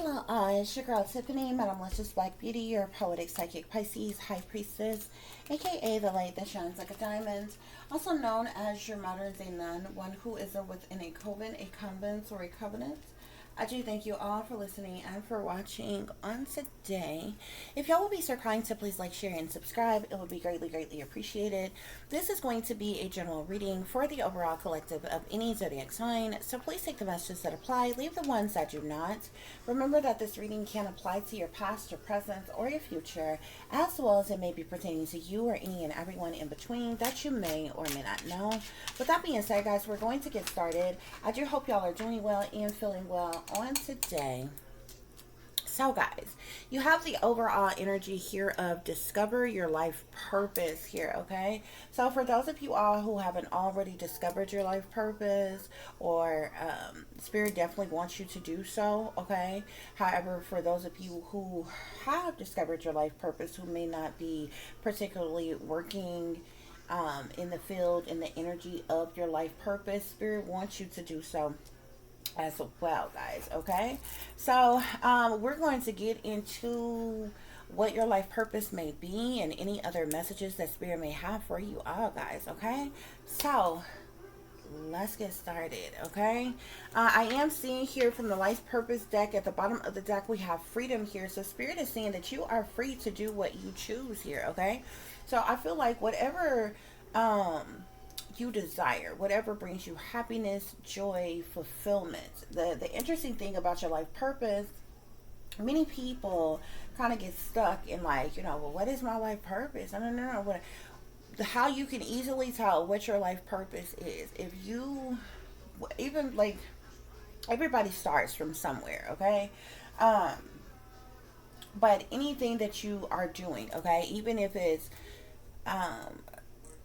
Hello, it's your girl Tiffany, Metamorphosis Black Beauty, your poetic psychic Pisces high priestess, aka the light that shines like a diamond, also known as your modern day nun, one who is within a coven, a convent, or a covenant. I do thank you all for listening and for watching on today. If y'all would be so kind to please like, share, and subscribe, it would be greatly, greatly appreciated. This is going to be a general reading for the overall collective of any zodiac sign, so please take the messages that apply, leave the ones that do not. Remember that this reading can apply to your past, your present, or your future, as well as it may be pertaining to you or any and everyone in between that you may or may not know. With that being said, guys, we're going to get started. I do hope y'all are doing well and feeling well on today. So guys, you have the overall energy here of discover your life purpose here, okay? So for those of you all who haven't already discovered your life purpose, or Spirit definitely wants you to do so, okay? However, for those of you who have discovered your life purpose, who may not be particularly working in the field, in the energy of your life purpose, Spirit wants you to do so as well, guys. Okay, so we're going to get into what your life purpose may be and any other messages that Spirit may have for you all, guys. Okay, so let's get started. Okay, I am seeing here from the life purpose deck at the bottom of the deck we have freedom here. So Spirit is saying that you are free to do what you choose here. Okay, so I feel like whatever you desire, whatever brings you happiness, joy, fulfillment. The interesting thing about your life purpose, many people kind of get stuck in, like, well, what is my life purpose? I don't know what. How you can easily tell what your life purpose is, if you, even like, everybody starts from somewhere, okay? um but anything that you are doing, okay, even if it's um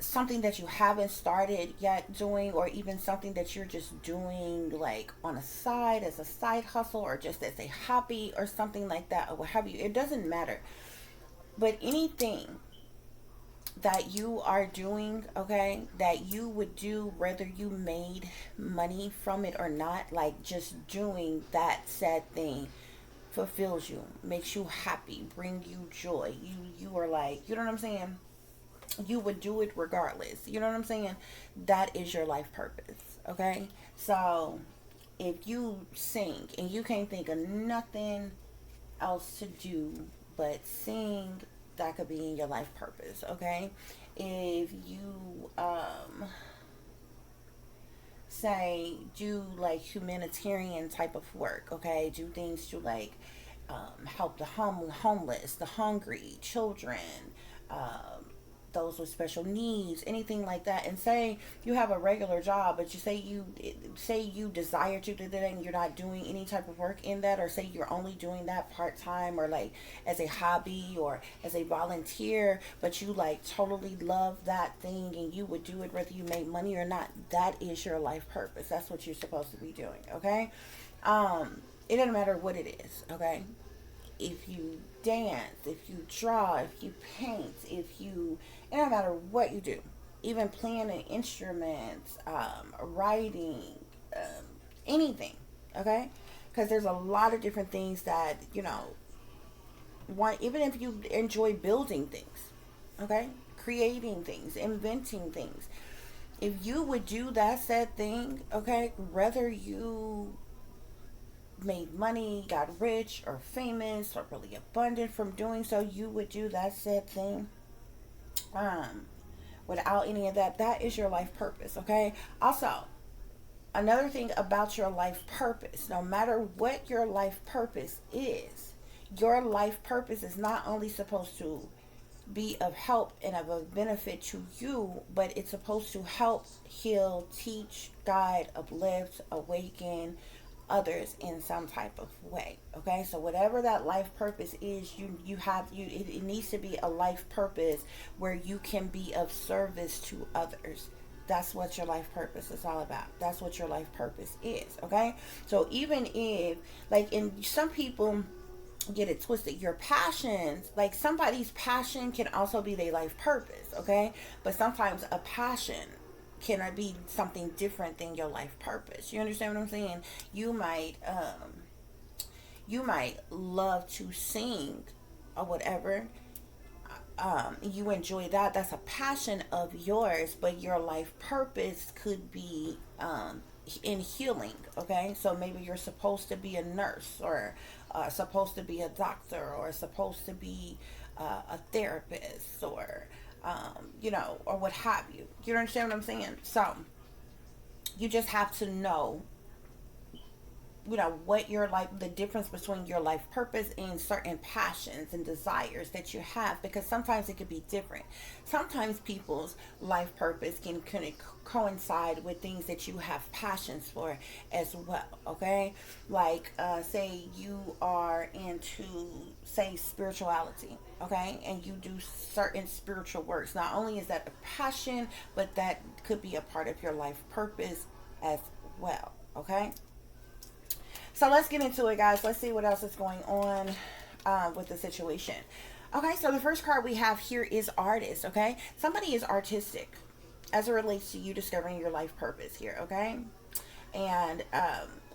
something that you haven't started yet doing, or even something that you're just doing like on a side, as a side hustle, or just as a hobby or something like that, or what have you, it doesn't matter. But anything that you are doing, okay, that you would do whether you made money from it or not, like just doing that said thing fulfills you, makes you happy, bring you joy, you are like, you know what I'm saying, you would do it regardless. You know what I'm saying? That is your life purpose. Okay? So if you sing and you can't think of nothing else to do but sing, that could be in your life purpose. Okay? If you say do like humanitarian type of work, okay, do things to like help the homeless, the hungry, children, um, those with special needs, anything like that. And say you have a regular job, but you say you desire to do that and you're not doing any type of work in that, or say you're only doing that part-time, or like as a hobby or as a volunteer, but you like totally love that thing and you would do it whether you make money or not. That is your life purpose. That's what you're supposed to be doing. Okay, it doesn't matter what it is. Okay, if you dance, if you draw, if you paint, if you, it don't matter what you do, even playing an instrument, writing, anything, okay? Because there's a lot of different things that, even if you enjoy building things, okay? Creating things, inventing things. If you would do that said thing, okay, whether you made money, got rich or famous or really abundant from doing so, you would do that said thing without any of that. That is your life purpose. Okay, also, another thing about your life purpose, no matter what your life purpose is, your life purpose is not only supposed to be of help and of a benefit to you, but it's supposed to help, heal, teach, guide, uplift, awaken others in some type of way. Okay, so whatever that life purpose is, it needs to be a life purpose where you can be of service to others. That's what your life purpose is all about. That's what your life purpose is. Okay, so even if, like, in some people get it twisted, your passions, like somebody's passion can also be their life purpose. Okay, but sometimes a passion can be something different than your life purpose. You understand what I'm saying? You might You might love to sing or whatever. You enjoy that. That's a passion of yours, but your life purpose could be in healing. Okay, so maybe you're supposed to be a nurse, or supposed to be a doctor, or supposed to be a therapist, or or what have you. You understand what I'm saying? So you just have to know, what your life, the difference between your life purpose and certain passions and desires that you have, because sometimes it could be different. Sometimes people's life purpose can kind of coincide with things that you have passions for as well. Okay, like say you are into, say, spirituality. Okay, and you do certain spiritual works. Not only is that a passion, but that could be a part of your life purpose as well. Okay, so let's get into it, guys. Let's see what else is going on with the situation. Okay, so the first card we have here is artist. Okay, somebody is artistic as it relates to you discovering your life purpose here. Okay, and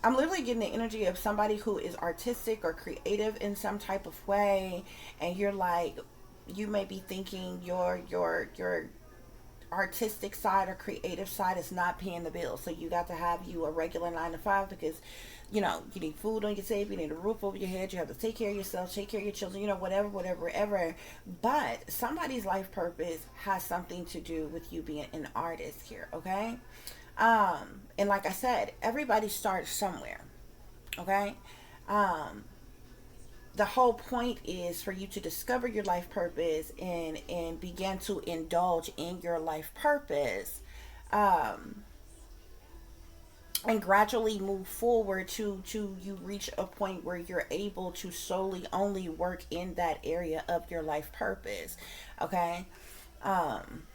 I'm literally getting the energy of somebody who is artistic or creative in some type of way, and you're like, you may be thinking your artistic side or creative side is not paying the bills, so you got to have you a regular 9 to 5, because you need food on your table, you need a roof over your head, you have to take care of yourself, take care of your children, whatever. But somebody's life purpose has something to do with you being an artist here. Okay, and like I said, everybody starts somewhere. Okay, the whole point is for you to discover your life purpose and begin to indulge in your life purpose, um, and gradually move forward to you reach a point where you're able to solely only work in that area of your life purpose. Okay, um,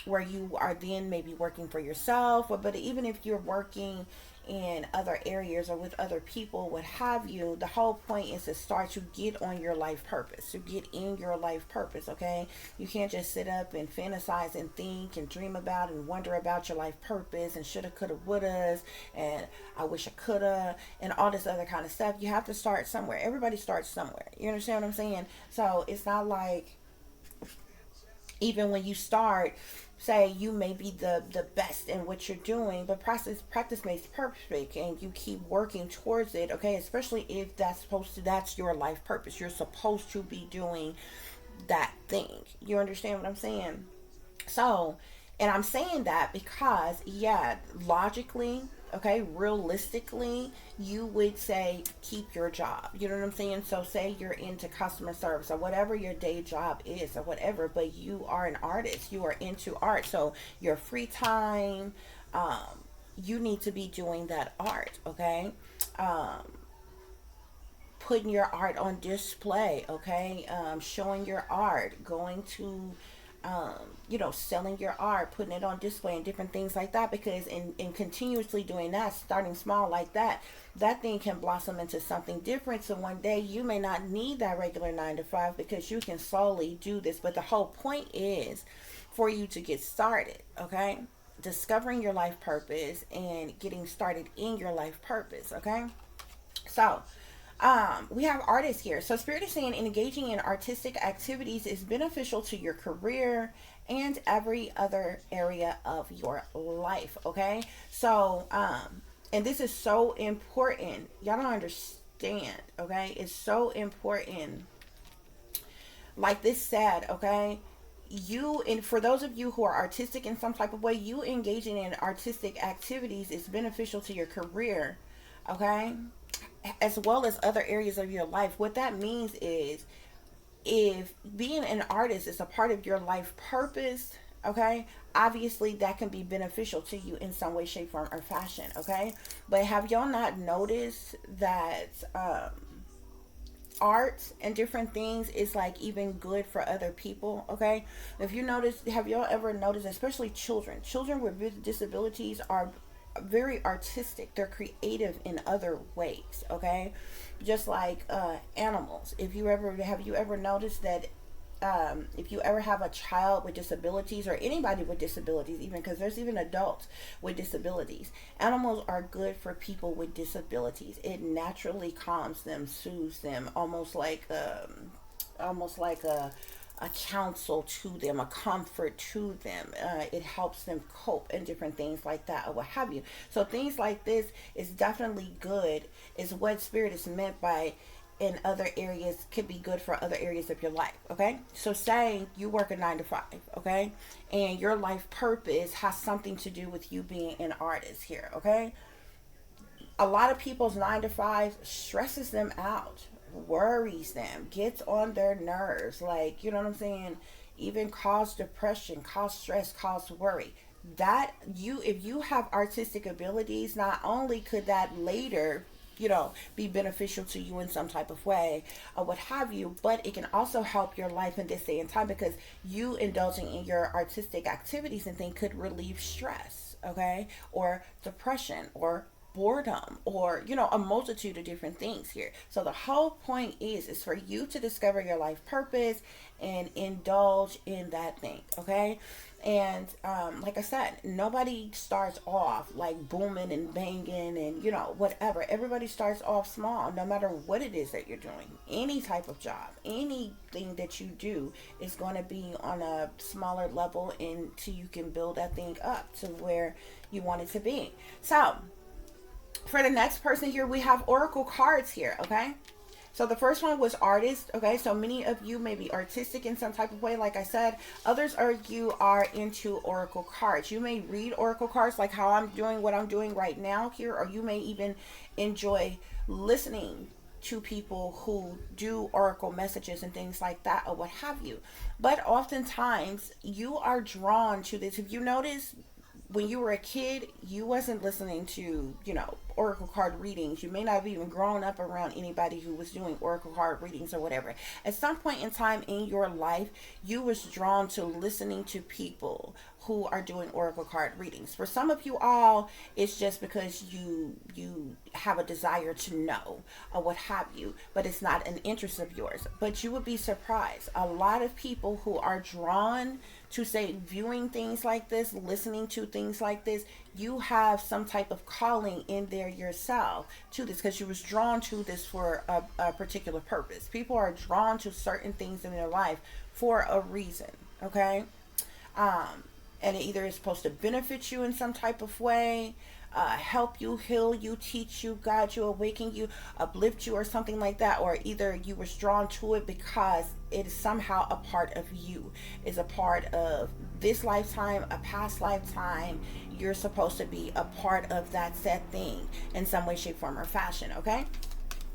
where you are then maybe working for yourself, or but even if you're working in other areas or with other people, what have you, the whole point is to start to get on your life purpose, to get in your life purpose. Okay, you can't just sit up and fantasize and think and dream about and wonder about your life purpose and shoulda, coulda, wouldas, and I wish I coulda, and all this other kind of stuff. You have to start somewhere. Everybody starts somewhere. You understand what I'm saying? So it's not like, even when you start, say you may be the best in what you're doing, but practice makes perfect, and you keep working towards it. Okay, especially if that's your life purpose, you're supposed to be doing that thing. You understand what I'm saying? So, and I'm saying that because, yeah, logically, okay, realistically, you would say keep your job. You know what I'm saying? So, say you're into customer service or whatever your day job is or whatever, but you are an artist, you are into art. So, your free time, you need to be doing that art, okay? Um, Putting your art on display, okay? Showing your art, going to selling your art, putting it on display and different things like that, because in continuously doing that, starting small like that, that thing can blossom into something different. So one day you may not need that regular 9 to 5 because you can solely do this. But the whole point is for you to get started, okay? Discovering your life purpose and getting started in your life purpose, okay? So, we have artists here. So Spirit is saying engaging in artistic activities is beneficial to your career and every other area of your life. Okay. So, and this is so important. Y'all don't understand. Okay. It's so important. Like this said, okay, you, and for those of you who are artistic in some type of way, you engaging in artistic activities is beneficial to your career. Okay, as well as other areas of your life. What that means is, if being an artist is a part of your life purpose, okay, obviously that can be beneficial to you in some way, shape, form, or fashion. Okay, but have y'all not noticed that art and different things is like even good for other people? Okay, if you notice, have y'all ever noticed, especially children with disabilities are very artistic, they're creative in other ways. Okay, just like animals. If you ever, have you ever noticed that if you ever have a child with disabilities, or anybody with disabilities, even, because there's even adults with disabilities, animals are good for people with disabilities. It naturally calms them, soothes them, almost like a counsel to them, a comfort to them. It helps them cope and different things like that, or what have you. So things like this is definitely good, is what spirit is meant by in other areas, could be good for other areas of your life. Okay, so say you work a 9 to 5, okay, and your life purpose has something to do with you being an artist here. Okay, a lot of people's 9 to 5 stresses them out, worries them, gets on their nerves, like, you know what I'm saying, even cause depression, cause stress, cause worry. That you, if you have artistic abilities, not only could that later, be beneficial to you in some type of way or what have you, but it can also help your life in this day and time, because you indulging in your artistic activities and things could relieve stress, okay, or depression, or boredom, or a multitude of different things here. So the whole point is for you to discover your life purpose and indulge in that thing. Okay, and like I said, nobody starts off like booming and banging and whatever. Everybody starts off small, no matter what it is that you're doing. Any type of job, anything that you do is going to be on a smaller level until you can build that thing up to where you want it to be. So for the next person here, we have oracle cards here. Okay, so the first one was artist. Okay, so many of you may be artistic in some type of way, like I said. Others of you are into oracle cards. You may read oracle cards like how I'm doing what I'm doing right now here, or you may even enjoy listening to people who do oracle messages and things like that, or what have you. But oftentimes you are drawn to this. If you notice, when you were a kid, you wasn't listening to, oracle card readings. You may not have even grown up around anybody who was doing oracle card readings or whatever. At some point in time in your life, you was drawn to listening to people who are doing oracle card readings. For some of you all, it's just because you have a desire to know or what have you, but it's not an interest of yours. But you would be surprised. A lot of people who are drawn to, say, viewing things like this, listening to things like this, you have some type of calling in there yourself to this, because you was drawn to this for a particular purpose. People are drawn to certain things in their life for a reason. Okay, and it either is supposed to benefit you in some type of way, help you, heal you, teach you, guide you, awaken you, uplift you, or something like that. Or either you was drawn to it because it is somehow a part of you, is a part of this lifetime, a past lifetime. You're supposed to be a part of that said thing in some way, shape, form, or fashion. Okay,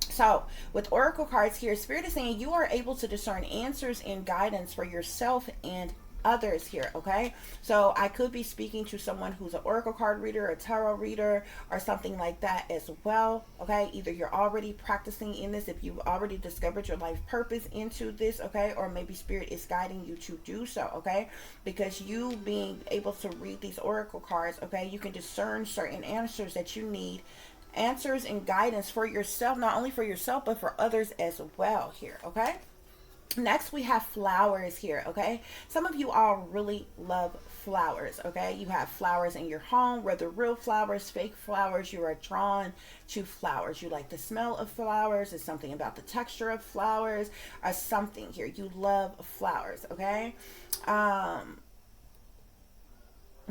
so with oracle cards here, spirit is saying you are able to discern answers and guidance for yourself and others here. Okay, so I could be speaking to someone who's an oracle card reader, a tarot reader, or something like that as well. Okay, either you're already practicing in this, if you've already discovered your life purpose into this, okay, or maybe spirit is guiding you to do so. Okay, because you being able to read these oracle cards, okay, you can discern certain answers that you need, answers and guidance for yourself, not only for yourself but for others as well here. Okay, next we have flowers here. Okay, some of you all really love flowers. Okay, you have flowers in your home, whether real flowers, fake flowers. You are drawn to flowers. You like the smell of flowers. It's something about the texture of flowers or something here. You love flowers. Okay,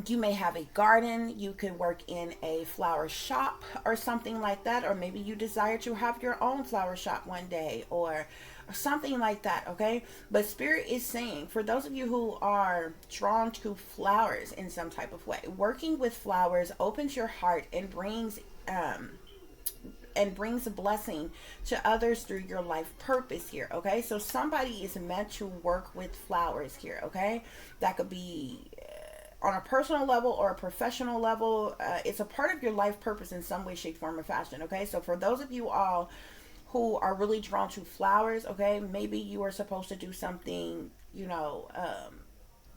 you may have a garden. You could work in a flower shop or something like that, or maybe you desire to have your own flower shop one day, or something like that. Okay, but spirit is saying, for those of you who are drawn to flowers in some type of way, working with flowers opens your heart and brings a blessing to others through your life purpose here. Okay, so somebody is meant to work with flowers here. Okay, that could be on a personal level or a professional level. It's a part of your life purpose in some way, shape, form, or fashion. Okay, so for those of you all who are really drawn to flowers, okay, maybe you are supposed to do something,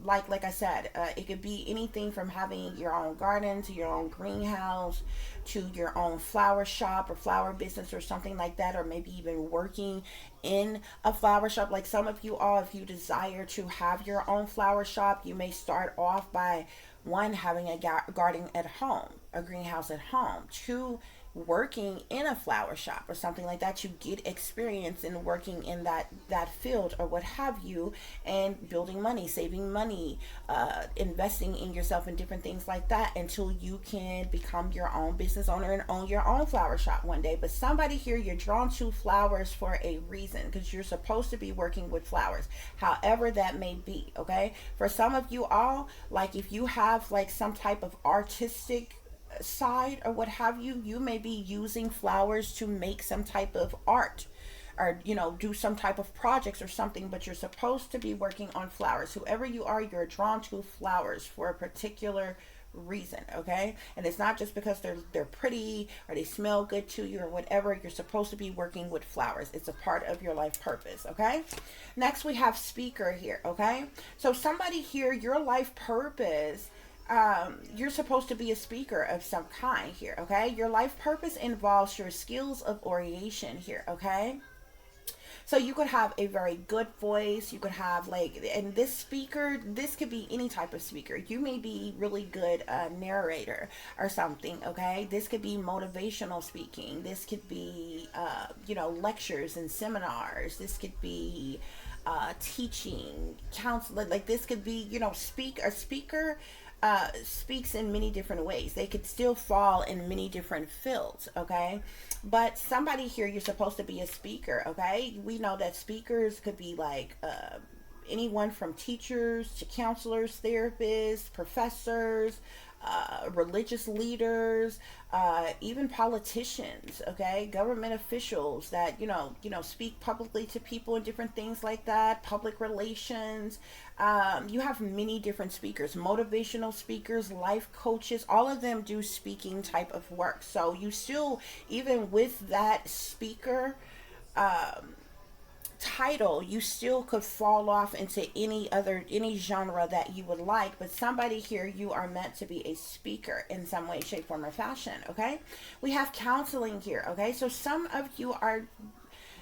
like I said, it could be anything from having your own garden to your own greenhouse to your own flower shop or flower business or something like that, or maybe even working in a flower shop. Like some of you all, if you desire to have your own flower shop, you may start off by one, having a garden at home, a greenhouse at home, two, working in a flower shop or something like that. You get experience in working in that field or what have you, and building money, saving money, investing in yourself and different things like that, until you can become your own business owner and own your own flower shop one day. But somebody here, you're drawn to flowers for a reason, because you're supposed to be working with flowers, however that may be. Okay, for some of you all, like if you have like some type of artistic side or what have you, you may be using flowers to make some type of art, or do some type of projects or something, but you're supposed to be working on flowers. Whoever you are, you're drawn to flowers for a particular reason. Okay, and it's not just because they're pretty or they smell good to you or whatever. You're supposed to be working with flowers. It's a part of your life purpose. Okay, next we have speaker here. Okay, so somebody here, your life purpose, you're supposed to be a speaker of some kind here. Okay, your life purpose involves your skills of oration here. Okay, so you could have a very good voice. You could have like, and this speaker, this could be any type of speaker. You may be really good narrator or something. Okay, this could be motivational speaking. This could be lectures and seminars. This could be teaching, counseling. Like this could be a speaker speaks in many different ways. They could still fall in many different fields. Okay, but somebody here, you're supposed to be a speaker. Okay, we know that speakers could be like anyone from teachers to counselors, therapists, professors, religious leaders, even politicians. Okay, government officials that speak publicly to people and different things like that. Public relations. You have many different speakers, motivational speakers, life coaches. All of them do speaking type of work. So you still, even with that speaker title, you still could fall off into any genre that you would like. But somebody here, you are meant to be a speaker in some way, shape, form, or fashion. Okay, we have counseling here. Okay, so some of you are,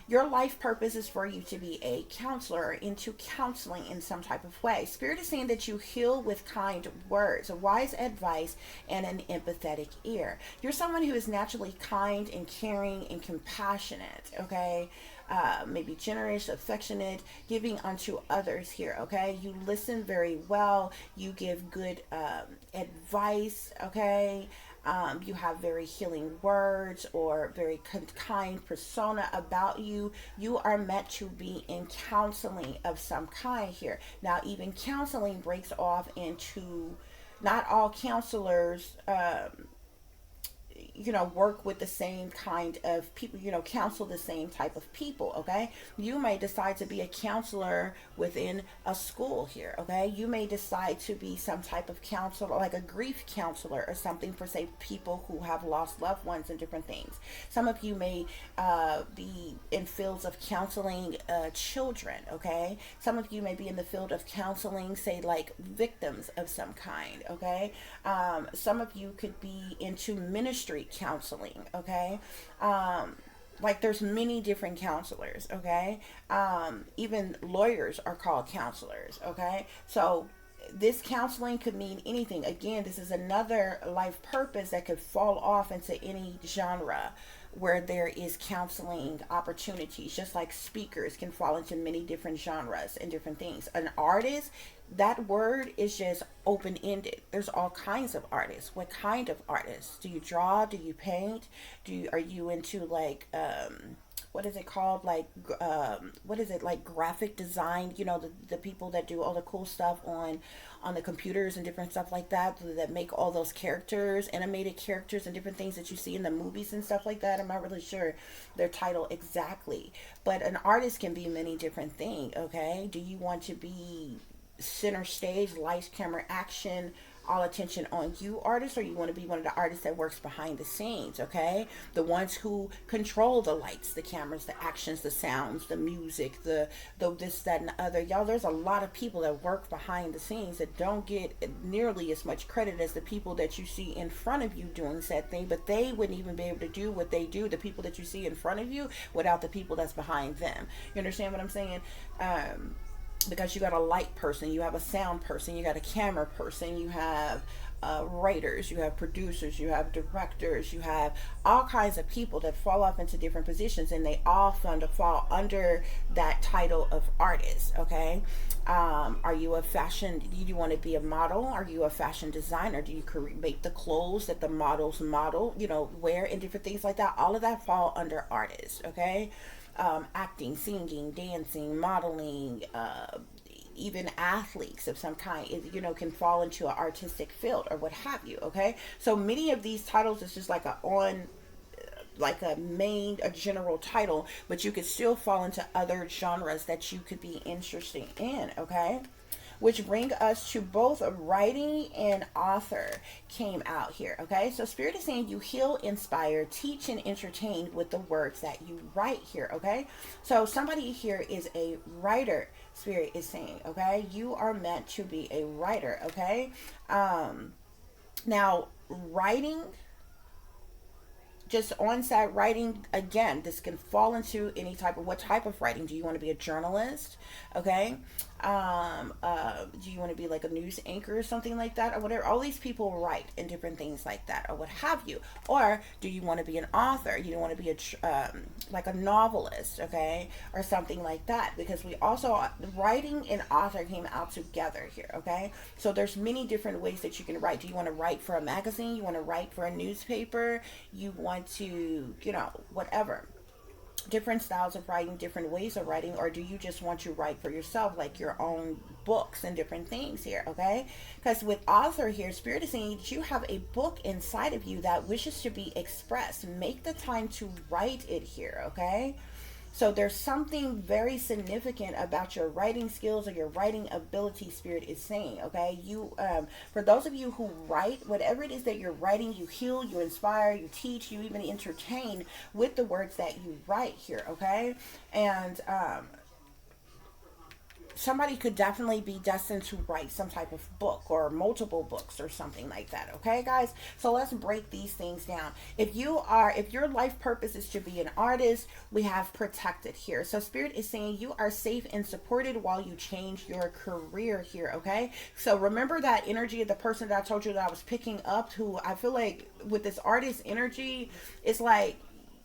your life purpose is for you to be a counselor or into counseling in some type of way. Spirit is saying that you heal with kind words, wise advice, and an empathetic ear. You're someone who is naturally kind and caring and compassionate. Okay, maybe generous, affectionate, giving unto others here. Okay, you listen very well. You give good advice. Okay. You have very healing words or very kind persona about you. You are meant to be in counseling of some kind here. Now, even counseling breaks off into, not all counselors work with the same kind of people, counsel the same type of people. Okay, you may decide to be a counselor within a school here. Okay, you may decide to be some type of counselor, like a grief counselor or something, for say people who have lost loved ones and different things. Some of you may be in fields of counseling children. Okay, some of you may be in the field of counseling, say like victims of some kind. Okay, some of you could be into ministry counseling. Okay, like there's many different counselors. Okay, even lawyers are called counselors. Okay, so this counseling could mean anything. Again, this is another life purpose that could fall off into any genre where there is counseling opportunities, just like speakers can fall into many different genres and different things. An artist, that word is just open-ended. There's all kinds of artists. What kind of artists? Do you draw? Do you paint? Are you into like what is it called, like what is it, like graphic design, the people that do all the cool stuff on the computers and different stuff like that make all those characters, animated characters and different things that you see in the movies and stuff like that. I'm not really sure their title exactly, but an artist can be many different things. Okay, do you want to be center stage, lights, camera, action all attention on you, artists, or you want to be one of the artists that works behind the scenes, okay? The ones who control the lights, the cameras, the actions, the sounds, the music, the this, that, and the other. Y'all, there's a lot of people that work behind the scenes that don't get nearly as much credit as the people that you see in front of you doing said thing, but they wouldn't even be able to do what they do, the people that you see in front of you, without the people that's behind them. You understand what I'm saying? Because you got a light person, you have a sound person, you got a camera person, you have writers, you have producers, you have directors, you have all kinds of people that fall off into different positions, and they all fall under that title of artist, okay? Are you a fashion, do you want to be a model? Are you a fashion designer? Do you make the clothes that the models model, wear, and different things like that? All of that fall under artists, okay? Acting, singing, dancing, modeling, even athletes of some kind, can fall into an artistic field or what have you, okay? So many of these titles is just like a general title, but you could still fall into other genres that you could be interested in, okay? Which bring us to both writing and author came out here, okay? So Spirit is saying you heal, inspire, teach, and entertain with the words that you write here, okay? So somebody here is a writer, Spirit is saying, okay? You are meant to be a writer, okay? Now, writing, just on-site writing, again, this can fall into any type of, what type of writing? Do you want to be a journalist? Okay. Do you want to be like a news anchor or something like that, or whatever? All these people write in different things like that, or what have you. Or do you want to be an author? You don't want to be like a novelist, okay, or something like that, because we also, writing and author came out together here, okay? So there's many different ways that you can write. Do you want to write for a magazine? You want to write for a newspaper? You want to, whatever. Different styles of writing, different ways of writing, or do you just want to write for yourself, like your own books and different things here, okay? Because with author here, Spirit is saying that you have a book inside of you that wishes to be expressed. Make the time to write it here, okay? So there's something very significant about your writing skills or your writing ability, Spirit is saying, okay? You, for those of you who write, whatever it is that you're writing, you heal, you inspire, you teach, you even entertain with the words that you write here, okay? And somebody could definitely be destined to write some type of book or multiple books or something like that, okay, guys? So let's break these things down. If your life purpose is to be an artist, we have protected here. So Spirit is saying you are safe and supported while you change your career here, okay? So remember that energy of the person that I told you that I was picking up, who I feel like with this artist energy, it's like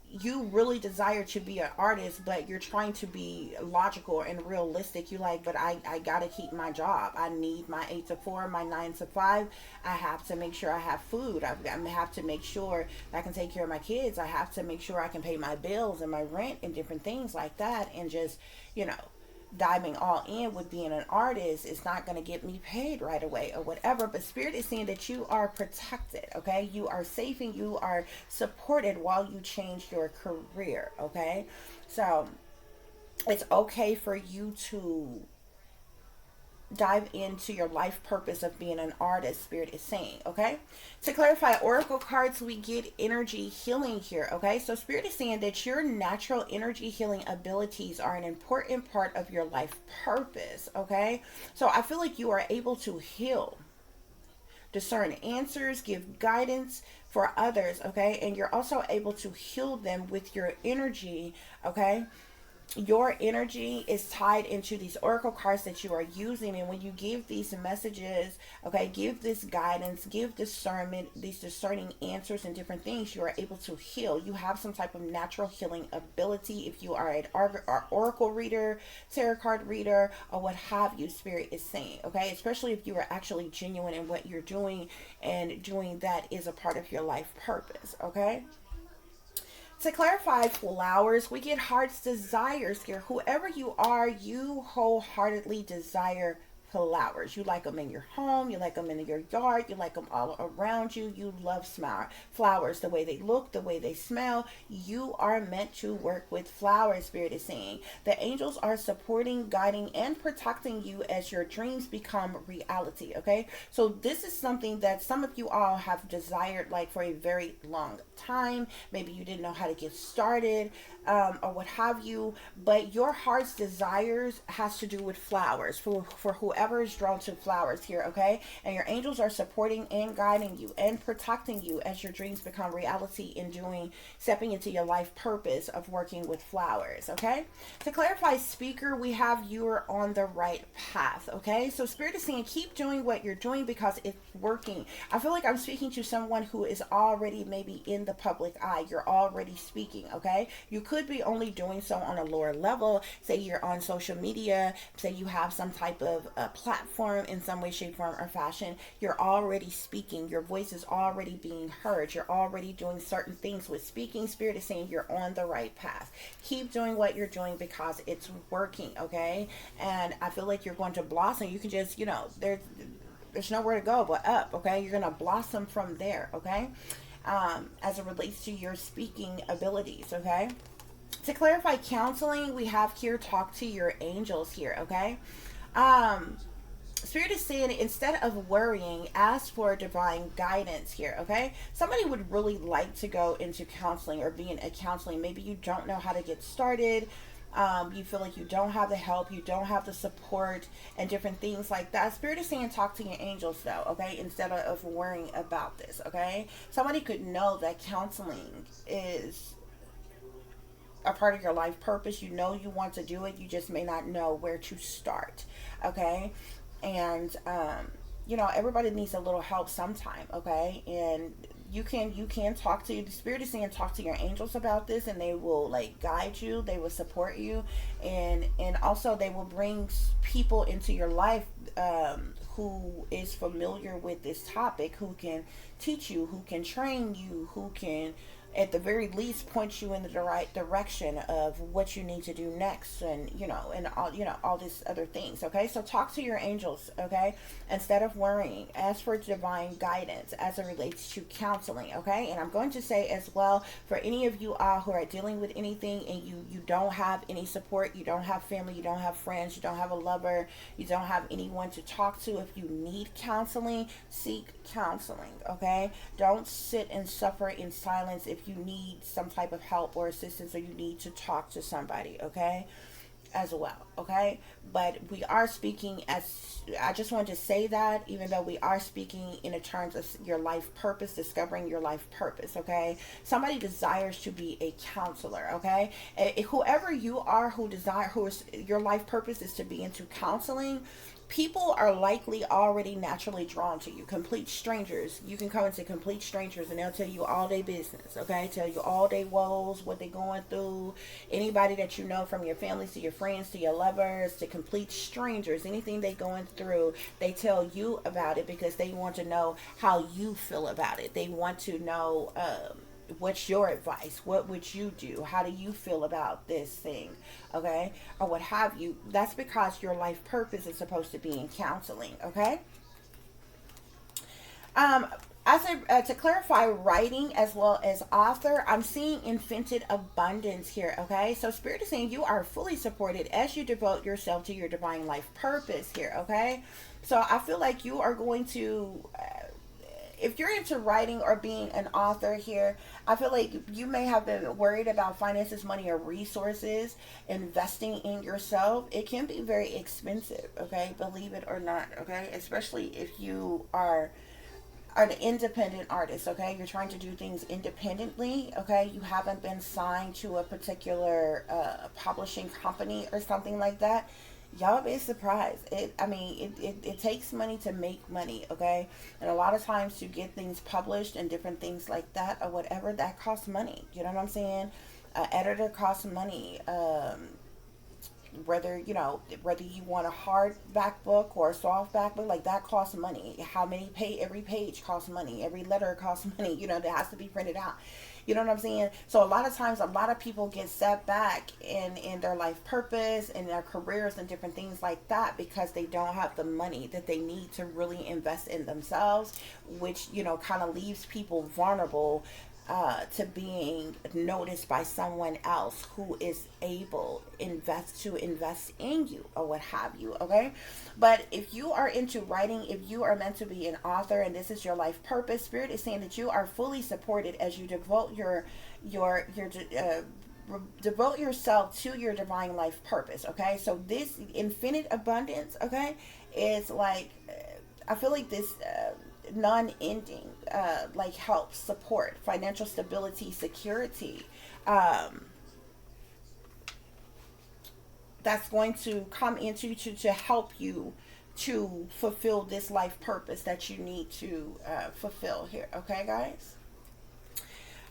you really desire to be an artist, but you're trying to be logical and realistic. You like, but I gotta keep my job. I need my 8 to 4, my 9 to 5. I have to make sure I have food. I have to make sure I can take care of my kids. I have to make sure I can pay my bills and my rent and different things like that. And just, diving all in with being an artist is not going to get me paid right away or whatever. But Spirit is saying that you are protected, okay? You are safe and you are supported while you change your career, okay? So it's okay for you to dive into your life purpose of being an artist, Spirit is saying, okay? To clarify, oracle cards, we get energy healing here, okay? So Spirit is saying that your natural energy healing abilities are an important part of your life purpose, okay? So I feel like you are able to heal, discern answers, give guidance for others, okay? And you're also able to heal them with your energy, okay? Your energy is tied into these oracle cards that you are using, and when you give these messages, okay, give this guidance, give discernment, these discerning answers and different things, you are able to heal. You have some type of natural healing ability if you are an oracle reader, tarot card reader, or what have you, Spirit is saying, okay? Especially if you are actually genuine in what you're doing, and doing that is a part of your life purpose, okay? To clarify, flowers, we get heart's desires here. Whoever you are, you wholeheartedly desire flowers. You like them in your home, you like them in your yard, you like them all around you. You love flowers, the way they look, the way they smell. You are meant to work with flowers, Spirit is saying. The angels are supporting, guiding, and protecting you as your dreams become reality, okay? So this is something that some of you all have desired like for a very long time. Maybe you didn't know how to get started, or what have you, but your heart's desires has to do with flowers for whoever is drawn to flowers here, okay? And your angels are supporting and guiding you and protecting you as your dreams become reality in stepping into your life purpose of working with flowers, okay? To clarify, speaker, we have you're on the right path, okay? So Spirit is saying keep doing what you're doing because it's working. I feel like I'm speaking to someone who is already maybe in the public eye. You're already speaking, okay? You could be only doing so on a lower level. Say you're on social media, say you have some type of platform in some way, shape, form, or fashion. You're already speaking. Your voice is already being heard. You're already doing certain things with speaking. Spirit is saying you're on the right path. Keep doing what you're doing because it's working, okay? And I feel like you're going to blossom. You can just, there's nowhere to go but up, okay? You're going to blossom from there, okay? As it relates to your speaking abilities, okay? To clarify counseling, we have here talk to your angels here, okay? Spirit is saying instead of worrying, ask for divine guidance here, okay? Somebody would really like to go into counseling or be in a counseling. Maybe you don't know how to get started. You feel like you don't have the help, you don't have the support, and different things like that. Spirit is saying talk to your angels though, okay? Instead of worrying about this, okay? Somebody could know that counseling is a part of your life purpose. You know you want to do it, you just may not know where to start, okay? And everybody needs a little help sometime, okay? And you can talk to the Spirit is saying talk to your angels about this, and they will like guide you, they will support you, and also they will bring people into your life who is familiar with this topic, who can teach you, who can train you, who can at the very least point you in the right direction of what you need to do next, and all these other things, okay? So talk to your angels, okay? Instead of worrying, ask for divine guidance as it relates to counseling, okay? And I'm going to say as well, for any of you who are dealing with anything and you don't have any support, you don't have family, you don't have friends, you don't have a lover, you don't have anyone to talk to, if you need counseling, seek counseling, okay? Don't sit and suffer in silence if you need some type of help or assistance, or you need to talk to somebody, okay, as well, okay? But we are speaking as, I just wanted to say that, even though we are speaking in the terms of your life purpose, discovering your life purpose, okay? Somebody desires to be a counselor, okay? Whoever you are who is your life purpose is to be into counseling, people are likely already naturally drawn to you. Complete strangers, you can come into complete strangers and they'll tell you all their business, okay? Tell you all their woes, what they're going through. Anybody that you know, from your family to your friends to your lovers to complete strangers, anything they going through, they tell you about it because they want to know how you feel about it. They want to know what's your advice, what would you do, how do you feel about this thing, okay, or what have you. That's because your life purpose is supposed to be in counseling, okay? To clarify, writing as well as author, I'm seeing infinite abundance here, okay? So Spirit is saying you are fully supported as you devote yourself to your divine life purpose here, okay? So I feel like you are going to if you're into writing or being an author here, I feel like you may have been worried about finances, money, or resources, investing in yourself. It can be very expensive, okay? Believe it or not, okay? Especially if you are an independent artist, okay? You're trying to do things independently, okay? You haven't been signed to a particular publishing company or something like that. Y'all be surprised. It takes money to make money, okay? And a lot of times to get things published and different things like that or whatever, that costs money. You know what I'm saying? Editor costs money. whether, you know, whether you want a hardback book or a softback book, like that costs money. How many every page costs money, every letter costs money, you know, that has to be printed out. You know what I'm saying? So a lot of times, a lot of people get set back in their life purpose and their careers and different things like that because they don't have the money that they need to really invest in themselves, which, you know, kind of leaves people vulnerable to being noticed by someone else who is able invest in you or what have you. Okay, but if you are into writing, if you are meant to be an author and this is your life purpose, Spirit is saying that you are fully supported as you devote devote yourself to your divine life purpose. Okay, so this infinite abundance, okay, is like, I feel like this non-ending, like help, support, financial stability, security, that's going to come into to help you to fulfill this life purpose that you need to fulfill here. Okay, guys?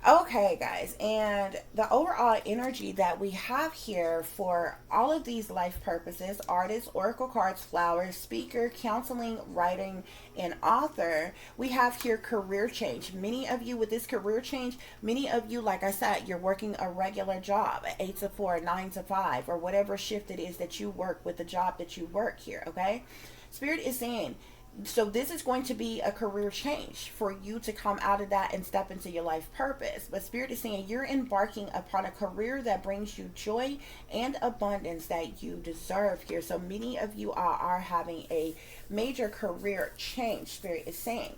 Okay, guys, and the overall energy that we have here for all of these life purposes: artist, oracle cards, flowers, speaker, counseling, writing, and author. We have here career change. Many of you with this career change, many of you, like I said, you're working a regular job, 8 to 4, 9 to 5, or whatever shift it is that you work with the job that you work here. Okay, Spirit is saying, so this is going to be a career change for you to come out of that and step into your life purpose. But Spirit is saying you're embarking upon a career that brings you joy and abundance that you deserve here. So many of you are having a major career change, Spirit is saying.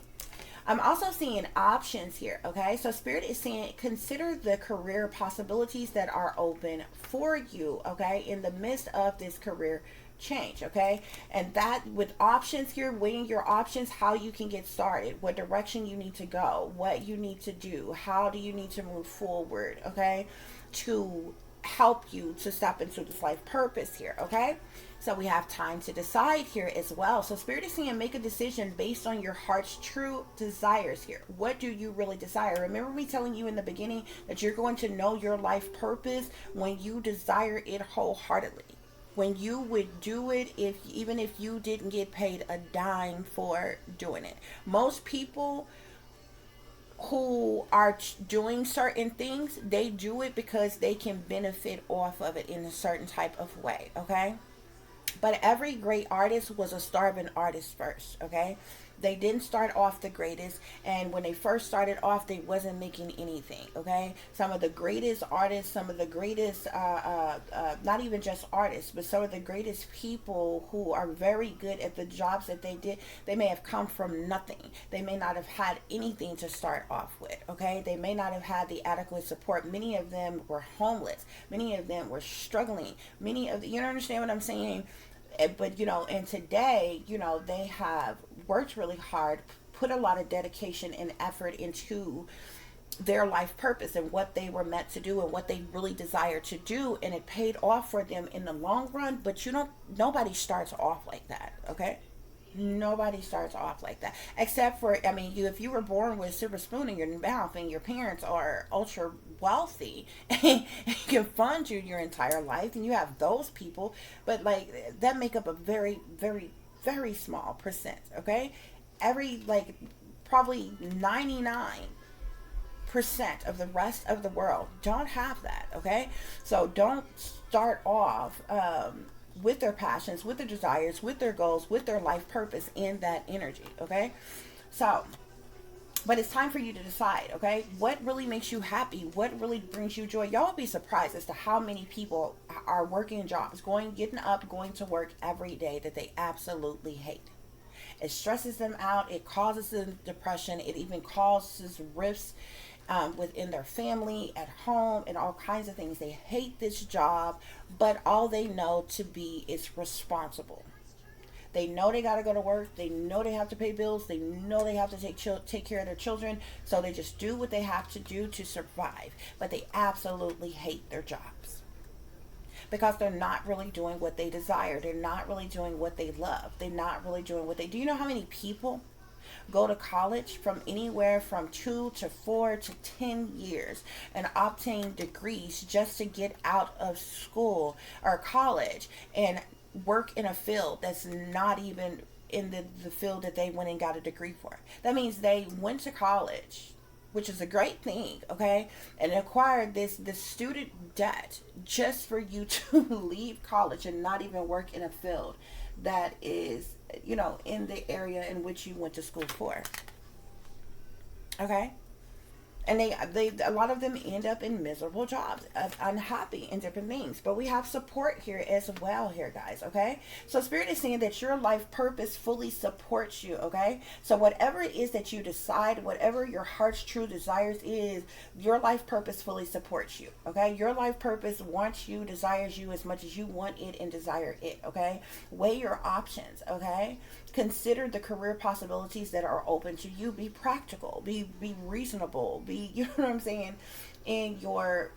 I'm also seeing options here, okay? So Spirit is saying consider the career possibilities that are open for you, okay, in the midst of this career change. Okay, and that with options here, weighing your options, how you can get started, what direction you need to go, what you need to do, how do you need to move forward, okay, to help you to step into this life purpose here. Okay, so we have time to decide here as well. So Spirit is saying make a decision based on your heart's true desires here. What do you really desire? Remember me telling you in the beginning that you're going to know your life purpose when you desire it wholeheartedly, when you would do it, if even if you didn't get paid a dime for doing it. Most people who are doing certain things, they do it because they can benefit off of it in a certain type of way. Okay, but every great artist was a starving artist first. Okay, they didn't start off the greatest, and when they first started off, they wasn't making anything. Okay, some of the greatest artists, some of the greatest not even just artists, but some of the greatest people who are very good at the jobs that they did, they may have come from nothing. They may not have had anything to start off with. Okay, they may not have had the adequate support. Many of them were homeless, many of them were struggling, many of you don't understand what I'm saying. But you know, and today, you know, they have worked really hard, put a lot of dedication and effort into their life purpose and what they were meant to do and what they really desire to do, and it paid off for them in the long run. But you don't, nobody starts off like that. Okay, nobody starts off like that, except for, I mean, if you were born with a silver spoon in your mouth and your parents are ultra wealthy and can fund you your entire life, and you have those people, but like that make up a very, very, very small percent. Okay, every, like, probably 99% of the rest of the world don't have that. Okay, so don't start off with their passions, with their desires, with their goals, with their life purpose in that energy. Okay, so but it's time for you to decide. Okay, what really makes you happy, what really brings you joy. Y'all will be surprised as to how many people are working jobs, getting up, going to work every day that they absolutely hate. It stresses them out, it causes them depression, it even causes rifts within their family, at home, and all kinds of things. They hate this job, but all they know to be is responsible. They know they got to go to work. They know they have to pay bills. They know they have to take care of their children. So they just do what they have to do to survive. But they absolutely hate their jobs because they're not really doing what they desire. They're not really doing what they love. They're not really doing what they do. You know how many people go to college from anywhere from 2 to 4 to 10 years and obtain degrees just to get out of school or college and work in a field that's not even in the field that they went and got a degree for. That means they went to college, which is a great thing, okay, and acquired this student debt just for you to leave college and not even work in a field that is, in the area in which you went to school for. Okay? And they a lot of them end up in miserable jobs, unhappy in different things. But we have support here as well here, guys, okay? So Spirit is saying that your life purpose fully supports you, okay? So whatever it is that you decide, whatever your heart's true desires is, your life purpose fully supports you, okay? Your life purpose wants you, desires you as much as you want it and desire it, okay? Weigh your options, okay? Consider the career possibilities that are open to you. Be practical, be reasonable, be, you know what I'm saying, in your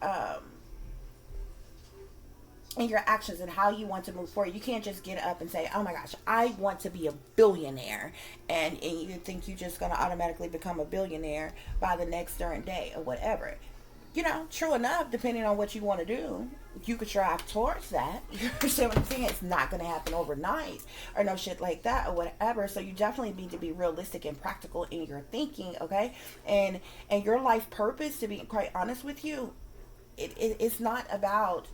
actions and how you want to move forward. You can't just get up and say, oh my gosh, I want to be a billionaire, and you think you're just going to automatically become a billionaire by the next darn day or whatever. True enough, depending on what you want to do, you could strive towards that. You understand what I'm saying? It's not going to happen overnight or no shit like that or whatever. So you definitely need to be realistic and practical in your thinking, okay? And your life purpose, to be quite honest with you, it's not about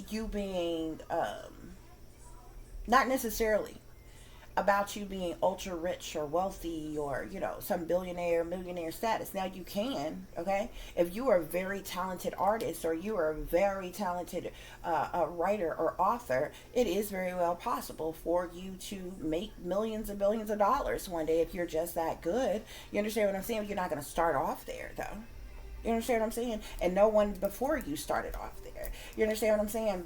you being, not necessarily about you being ultra rich or wealthy or some billionaire millionaire status. Now you can, okay, if you are a very talented artist or you are a very talented writer or author, it is very well possible for you to make millions and billions of dollars one day if you're just that good. You understand what I'm saying? You're not going to start off there though. You understand what I'm saying? And no one before you started off there. You understand what I'm saying?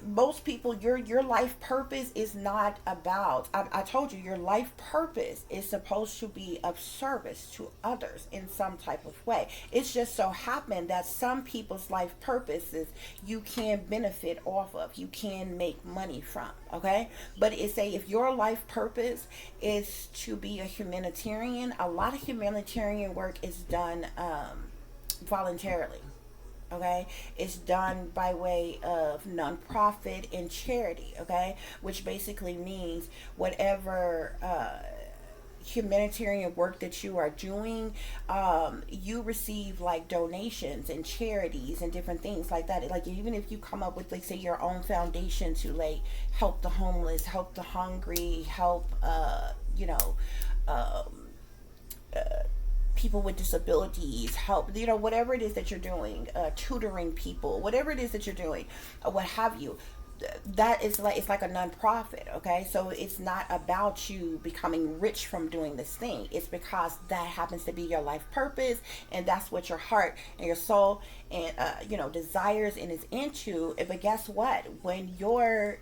Most people, your life purpose is not about, I told you, your life purpose is supposed to be of service to others in some type of way. It's just so happened that some people's life purposes you can benefit off of, you can make money from, okay? But if your life purpose is to be a humanitarian, a lot of humanitarian work is done voluntarily. Okay, it's done by way of nonprofit and charity, okay, which basically means whatever humanitarian work that you are doing, you receive like donations and charities and different things like that. Like even if you come up with, like, say, your own foundation to like help the homeless, help the hungry, help people with disabilities, help, whatever it is that you're doing, tutoring people, whatever it is that you're doing, what have you, that is like, it's like a nonprofit, okay? So it's not about you becoming rich from doing this thing. It's because that happens to be your life purpose, and that's what your heart and your soul and desires and is into. But guess what? When your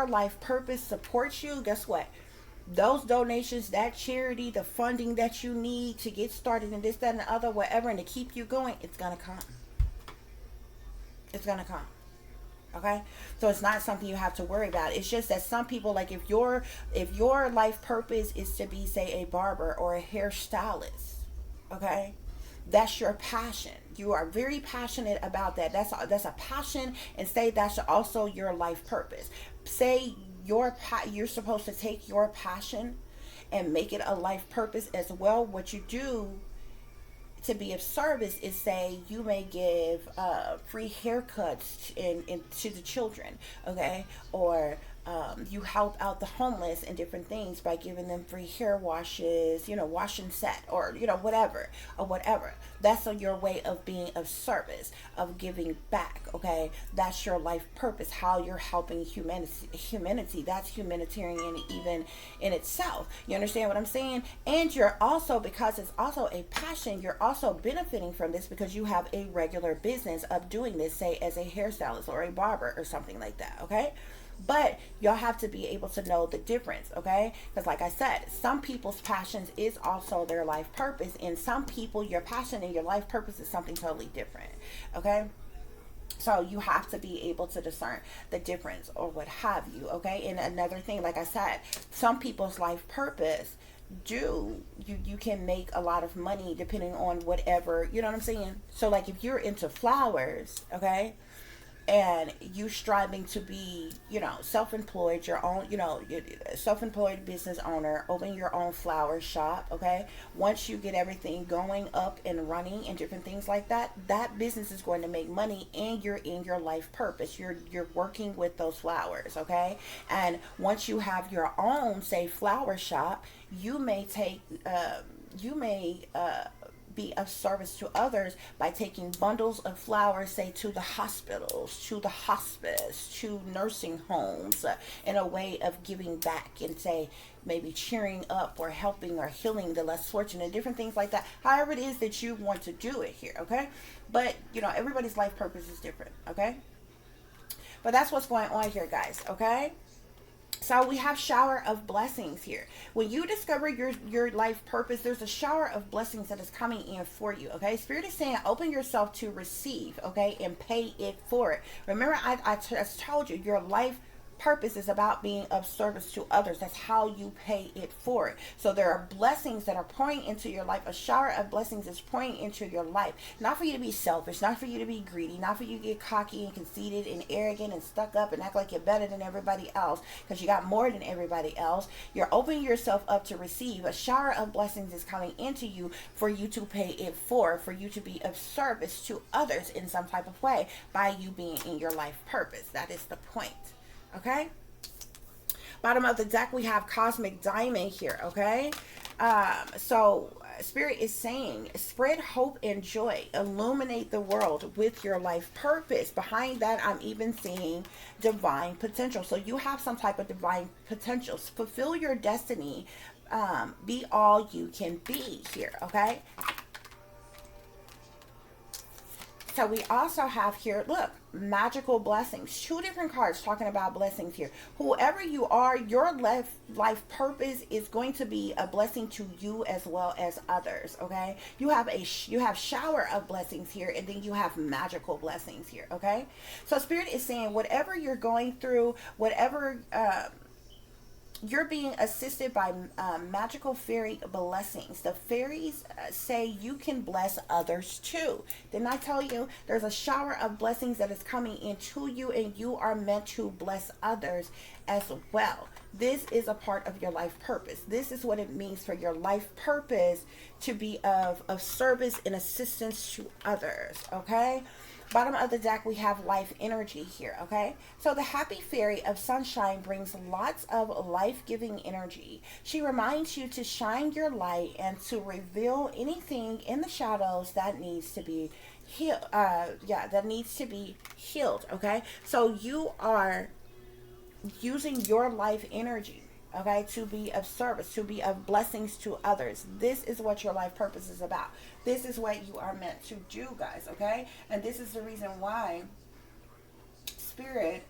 life purpose supports you, guess what? Those donations, that charity, the funding that you need to get started and this, that, and the other, whatever, and to keep you going, it's gonna come. It's gonna come. Okay? So it's not something you have to worry about. It's just that some people, like, if your life purpose is to be, say, a barber or a hairstylist, okay? That's your passion. You are very passionate about that. That's a passion, and say that's also your life purpose. Say you're supposed to take your passion and make it a life purpose as well. What you do to be of service is, say, you may give free haircuts to the children, okay, or you help out the homeless and different things by giving them free hair washes, washing set, or whatever. That's your way of being of service, of giving back, okay? That's your life purpose, how you're helping humanity. That's humanitarian even in itself. You understand what I'm saying? And you're also, because it's also a passion, you're also benefiting from this because you have a regular business of doing this, say, as a hairstylist or a barber or something like that, okay? But y'all have to be able to know the difference, okay? Because like I said, some people's passions is also their life purpose, and some people, your passion and your life purpose is something totally different, okay? So you have to be able to discern the difference or what have you, okay? And another thing, like I said, some people's life purpose you can make a lot of money depending on whatever, you know what I'm saying? So like if you're into flowers, okay, and you striving to be, you know, self-employed, your own, you know, self-employed business owner, open your own flower shop, okay, once you get everything going up and running and different things like that, that business is going to make money, and you're in your life purpose, you're working with those flowers, okay. And once you have your own, say, flower shop, you may take you may be of service to others by taking bundles of flowers, say, to the hospitals, to the hospice, to nursing homes, in a way of giving back and, say, maybe cheering up or helping or healing the less fortunate, different things like that. However it is that you want to do it here, okay? But, you know, everybody's life purpose is different, okay? But that's what's going on here, guys, okay? So we have shower of blessings here. When you discover your life purpose, there's a shower of blessings that is coming in for you, okay? Spirit is saying open yourself to receive, okay, and pay it forward. Remember, I just told you, your life purpose is about being of service to others. That's how you pay it forward. So there are blessings that are pouring into your life. A shower of blessings is pouring into your life. Not for you to be selfish, not for you to be greedy, not for you to get cocky and conceited and arrogant and stuck up and act like you're better than everybody else because you got more than everybody else. You're opening yourself up to receive. A shower of blessings is coming into you for you to pay it forward, for you to be of service to others in some type of way by you being in your life purpose. That is the point. Okay, bottom of the deck we have cosmic diamond here, okay? So Spirit is saying spread hope and joy, illuminate the world with your life purpose. Behind that, I'm even seeing divine potential. So you have some type of divine potential. Fulfill your destiny. Be all you can be here, okay? So we also have here, look, magical blessings. 2 different cards talking about blessings here. Whoever you are, your life purpose is going to be a blessing to you as well as others, okay? You have shower of blessings here, and then you have magical blessings here, okay? So Spirit is saying whatever you're going through, whatever you're being assisted by magical fairy blessings. The fairies say you can bless others too. Didn't I tell you there's a shower of blessings that is coming into you, and you are meant to bless others as well. This is a part of your life purpose. This is what it means for your life purpose to be of service and assistance to others, okay? Bottom of the deck, we have life energy here, okay? So the happy fairy of sunshine brings lots of life-giving energy. She reminds you to shine your light and to reveal anything in the shadows that needs to be healed. That needs to be healed, okay? So you are using your life energy, okay, to be of service, to be of blessings to others. This is what your life purpose is about. This is what you are meant to do, guys, okay? And this is the reason why Spirit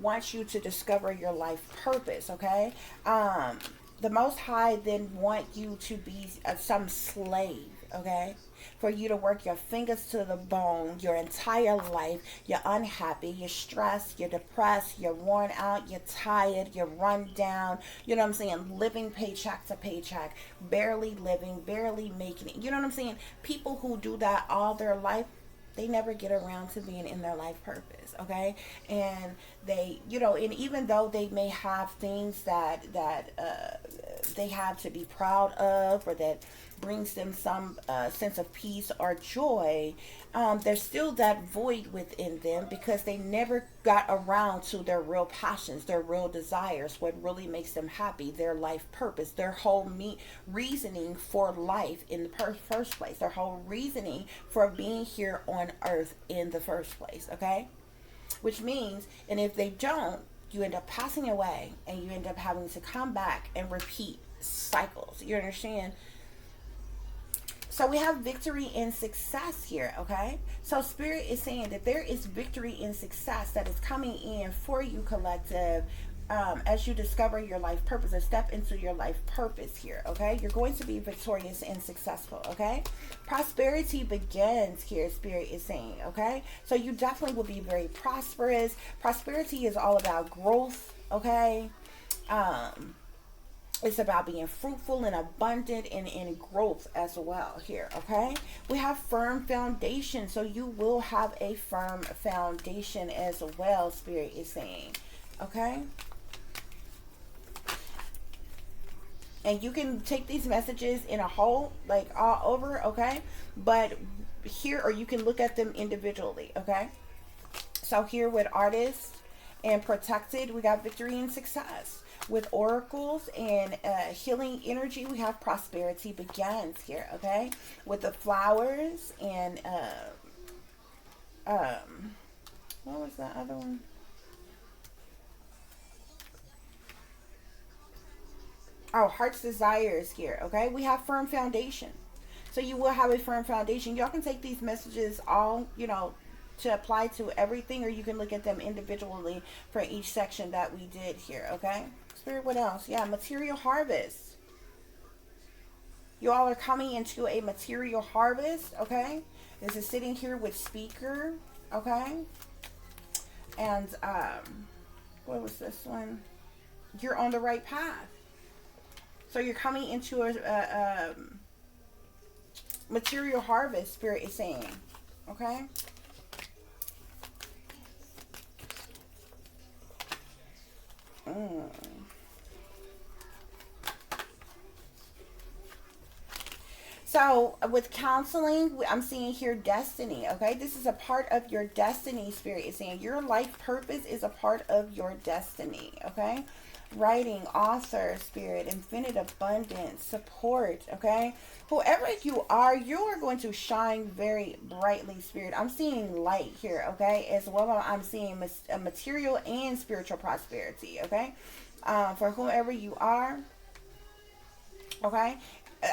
wants you to discover your life purpose, okay? The Most High then want you to be some slave, okay? For you to work your fingers to the bone your entire life. You're unhappy, you're stressed, you're depressed, you're worn out, you're tired, you're run down. You know what I'm saying? Living paycheck to paycheck, barely living, barely making it. You know what I'm saying? People who do that all their life, they never get around to being in their life purpose, okay? And they, you know, and even though they may have things that they have to be proud of, or that brings them some sense of peace or joy, there's still that void within them because they never got around to their real passions, their real desires, what really makes them happy, their life purpose, their whole reasoning for life in the first place, their whole reasoning for being here on earth in the first place, okay? Which means, and if they don't, you end up passing away and you end up having to come back and repeat cycles. You understand? So we have victory and success here, okay? So Spirit is saying that there is victory and success that is coming in for you, collective, as you discover your life purpose, a step into your life purpose here, okay? You're going to be victorious and successful, okay? Prosperity begins here, Spirit is saying, okay? So you definitely will be very prosperous. Prosperity is all about growth, okay? It's about being fruitful and abundant and in growth as well here, okay? We have firm foundation, so you will have a firm foundation as well, Spirit is saying, okay? And you can take these messages in a whole, like all over, okay? But here, or you can look at them individually, okay? So here with artists and protected, we got victory and success. With oracles and healing energy, we have prosperity begins here, okay? With the flowers and, what was the other one? Oh, heart's desires here, okay? We have firm foundation. So you will have a firm foundation. Y'all can take these messages all, you know, to apply to everything, or you can look at them individually for each section that we did here, okay? Spirit, what else? Yeah, material harvest. You all are coming into a material harvest, okay? This is sitting here with speaker, okay? And, what was this one? You're on the right path. So you're coming into a material harvest, Spirit is saying, okay? So with counseling, I'm seeing here destiny, okay? This is a part of your destiny, Spirit is saying. Your life purpose is a part of your destiny, okay? Writing, author, Spirit, infinite abundance, support, okay? Whoever you are going to shine very brightly, Spirit. I'm seeing light here, okay? As well, I'm seeing material and spiritual prosperity, okay? For whoever you are, okay?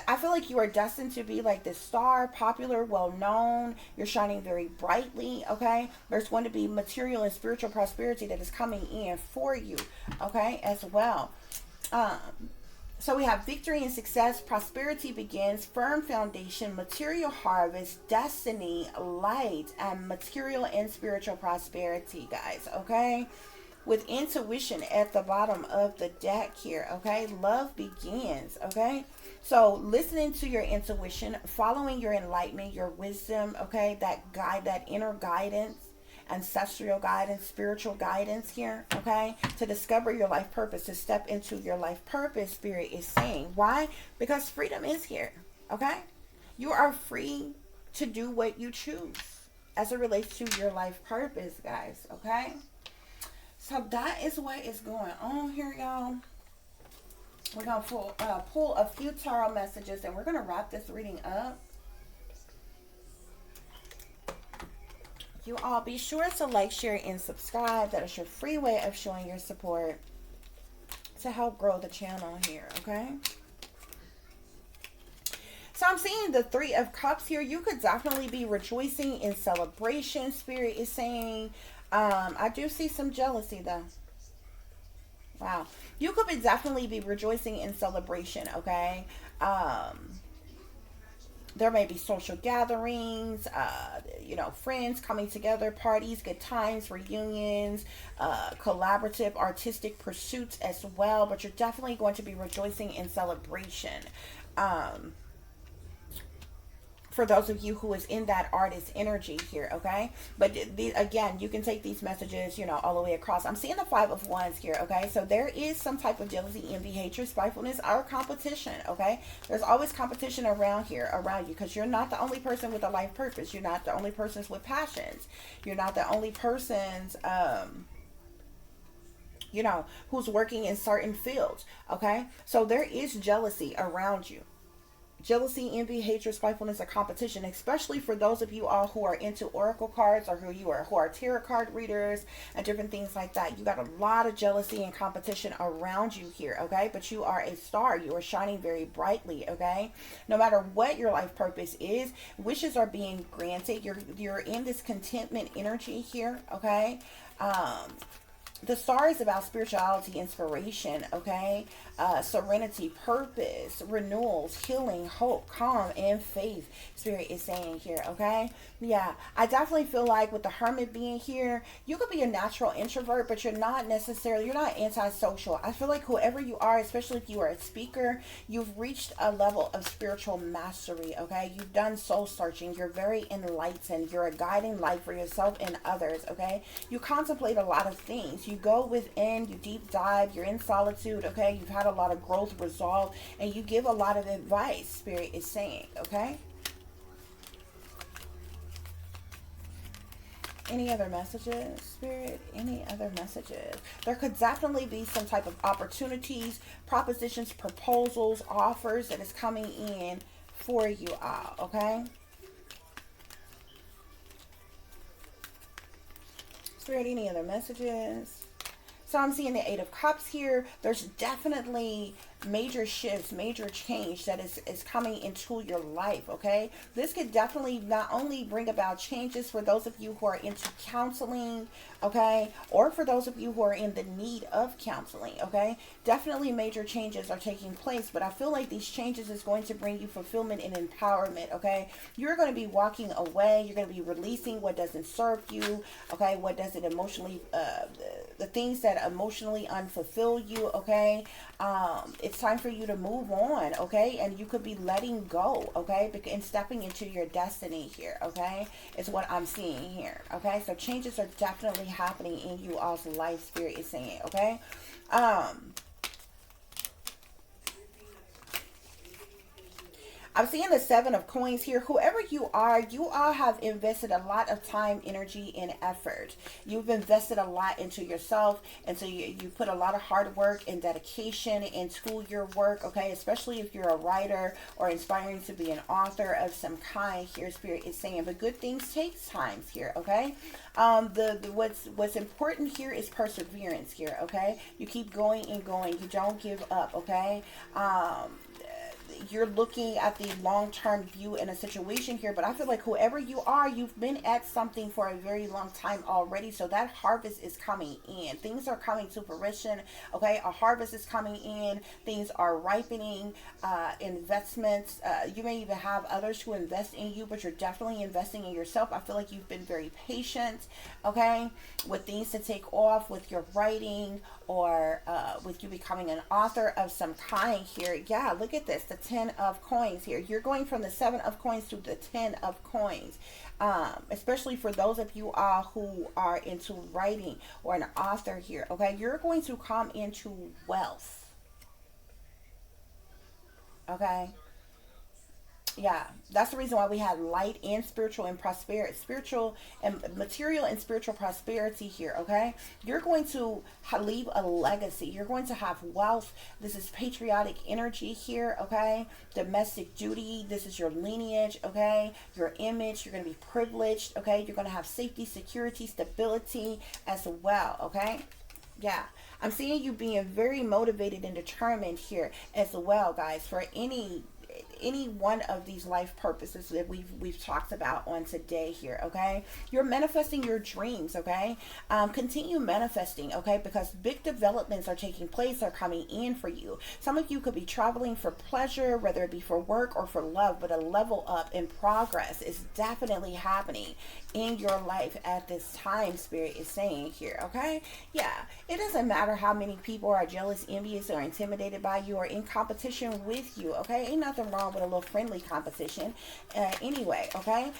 I feel like you are destined to be like this star, popular, well-known. You're shining very brightly, okay? There's going to be material and spiritual prosperity that is coming in for you, okay, as well. So we have victory and success, prosperity begins, firm foundation, material harvest, destiny, light, and material and spiritual prosperity, guys, okay? With intuition at the bottom of the deck here, okay? Love begins, okay? So listening to your intuition, following your enlightenment, your wisdom, okay? That guide, that inner guidance, ancestral guidance, spiritual guidance here, okay? To discover your life purpose, to step into your life purpose, Spirit is saying. Why? Because freedom is here, okay? You are free to do what you choose as it relates to your life purpose, guys, okay? So that is what is going on here, y'all. We're going to pull a few tarot messages, and we're going to wrap this reading up. You all be sure to like, share, and subscribe. That is your free way of showing your support to help grow the channel here, okay? So I'm seeing the Three of Cups here. You could definitely be rejoicing in celebration, Spirit is saying. I do see some jealousy, though. Wow. You could definitely be rejoicing in celebration, okay? There may be social gatherings, you know, friends coming together, parties, good times, reunions, collaborative artistic pursuits as well. But you're definitely going to be rejoicing in celebration. For those of you who is in that artist energy here, okay? But again, you can take these messages, you know, all the way across. I'm seeing the Five of Wands here, okay? So there is some type of jealousy, envy, hatred, spitefulness, or competition, okay? There's always competition around here, around you, because you're not the only person with a life purpose. You're not the only persons with passions. You're not the only persons, you know, who's working in certain fields, okay? So there is jealousy around you. Jealousy, envy, hatred, spitefulness, or competition, especially for those of you all who are into oracle cards, or who are tarot card readers and different things like that. You got a lot of jealousy and competition around you here, okay? But you are a star. You are shining very brightly, okay? No matter what your life purpose is, wishes are being granted. You're in this contentment energy here, okay? The star is about spirituality, inspiration, okay? Serenity, purpose, renewals, healing, hope, calm, and faith. Spirit is saying here, okay? Yeah, I definitely feel like with the Hermit being here, you could be a natural introvert, but you're not necessarily, you're not antisocial. I feel like whoever you are, especially if you are a speaker, you've reached a level of spiritual mastery, okay? You've done soul searching. You're very enlightened. You're a guiding light for yourself and others, okay? You contemplate a lot of things. You go within, you deep dive, you're in solitude, okay? You've had a lot of growth, resolve, and you give a lot of advice, Spirit is saying, okay? Any other messages, Spirit? Any other messages? There could definitely be some type of opportunities, propositions, proposals, offers that is coming in for you all, okay? Spirit, any other messages? So I'm seeing the Eight of Cups here. There's definitely major shifts, major change that is coming into your life, okay? This could definitely not only bring about changes for those of you who are into counseling, okay? Or for those of you who are in the need of counseling, okay? Definitely major changes are taking place, but I feel like these changes is going to bring you fulfillment and empowerment, okay? You're going to be walking away. You're going to be releasing what doesn't serve you, okay? What doesn't emotionally, the things that emotionally unfulfill you, okay? It's time for you to move on, okay? And you could be letting go, okay? And stepping into your destiny here, okay? Is what I'm seeing here, okay? So changes are definitely happening in you all's life, Spirit is saying, okay? I'm seeing the Seven of Coins here. Whoever you all have invested a lot of time, energy, and effort. You've invested a lot into yourself, and so you put a lot of hard work and dedication into your work, okay? Especially if you're a writer or inspiring to be an author of some kind here, Spirit is saying. But good things takes time here, okay? What's important here is perseverance here, okay? You keep going and going. You don't give up, okay? You're looking at the long-term view in a situation here, but I feel like whoever you are, you've been at something for a very long time already, so that harvest is coming in. Things are coming to fruition, okay? A harvest is coming in. Things are ripening. Investments, you may even have others who invest in you, but you're definitely investing in yourself. I feel like you've been very patient, okay, with things to take off, with your writing, or with you becoming an author of some kind here. Yeah, look at this, the 10 of Coins here. You're going from the 7 of Coins to the 10 of Coins. Especially for those of you all who are into writing or an author here, okay? You're going to come into wealth, okay? Yeah, that's the reason why we had light and spiritual and prosperity, spiritual and material and spiritual prosperity here, okay? You're going to leave a legacy. You're going to have wealth. This is patriotic energy here, okay? Domestic duty. This is your lineage, okay? Your image. You're going to be privileged, okay? You're going to have safety, security, stability as well, okay? Yeah. I'm seeing you being very motivated and determined here as well, guys, for any one of these life purposes that we've talked about on today here, okay? You're manifesting your dreams, okay? Continue manifesting, okay? Because big developments are taking place, are coming in for you. Some of you could be traveling for pleasure, whether it be for work or for love, but a level up in progress is definitely happening in your life at this time, Spirit is saying here, okay? Yeah, it doesn't matter how many people are jealous, envious, or intimidated by you or in competition with you, okay? Ain't nothing wrong with a little friendly competition anyway, okay?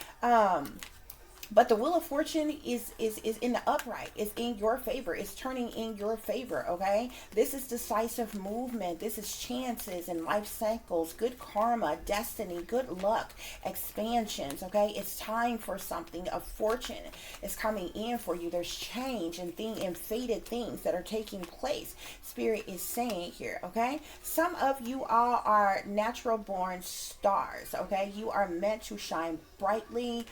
But the wheel of fortune is in the upright. It's in your favor. It's turning in your favor, okay? This is decisive movement. This is chances and life cycles, good karma, destiny, good luck, expansions, okay? It's time for something of fortune. It's coming in for you. There's change and faded things that are taking place. Spirit is saying here, okay? Some of you all are natural born stars, okay? You are meant to shine brightly.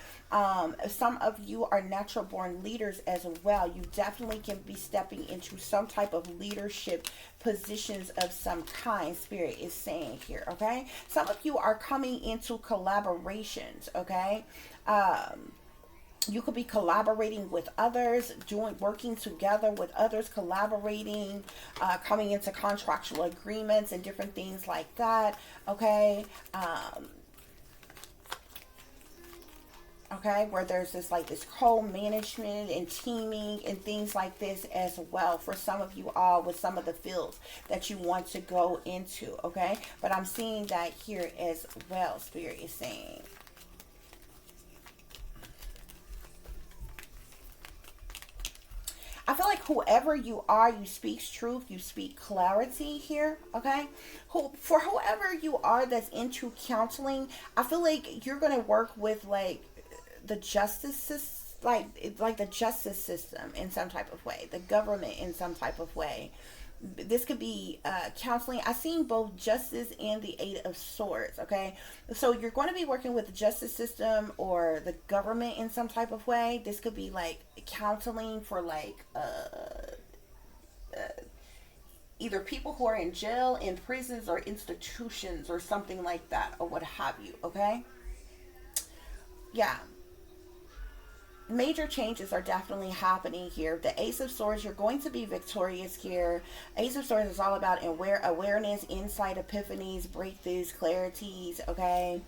Some of you are natural born leaders as well. You definitely can be stepping into some type of leadership positions of some kind, Spirit is saying here, okay? Some of you are coming into collaborations, okay? You could be collaborating with others, working together with others, collaborating, coming into contractual agreements and different things like that. Okay. Okay, where there's this like this co-management and teaming and things like this as well for some of you all with some of the fields that you want to go into. Okay, but I'm seeing that here as well. Spirit is saying, I feel like whoever you are, you speak truth, you speak clarity here, okay? For whoever you are that's into counseling, I feel like you're going to work with like the justice system, like the justice system in some type of way, the government in some type of way. This could be counseling. I've seen both justice and the Eight of Swords, okay? So you're going to be working with the justice system or the government in some type of way. This could be like counseling for like either people who are in jail, in prisons, or institutions or something like that, or what have you, okay? Yeah. Major changes are definitely happening here. The Ace of Swords, you're going to be victorious here. Ace of Swords is all about awareness, insight, epiphanies, breakthroughs, clarities, okay?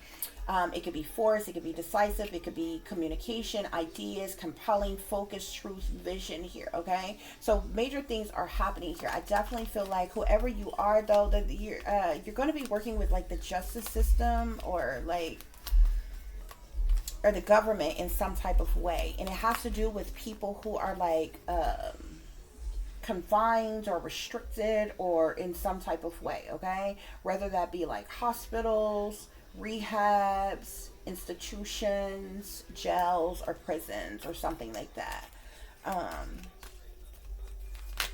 It could be force, it could be decisive, it could be communication, ideas, compelling, focus, truth, vision here, okay? So major things are happening here. I definitely feel like whoever you are, though, that you're going to be working with like the justice system or like or the government in some type of way, and it has to do with people who are like confined or restricted or in some type of way, okay? Whether that be like hospitals, rehabs, institutions, jails, or prisons or something like that.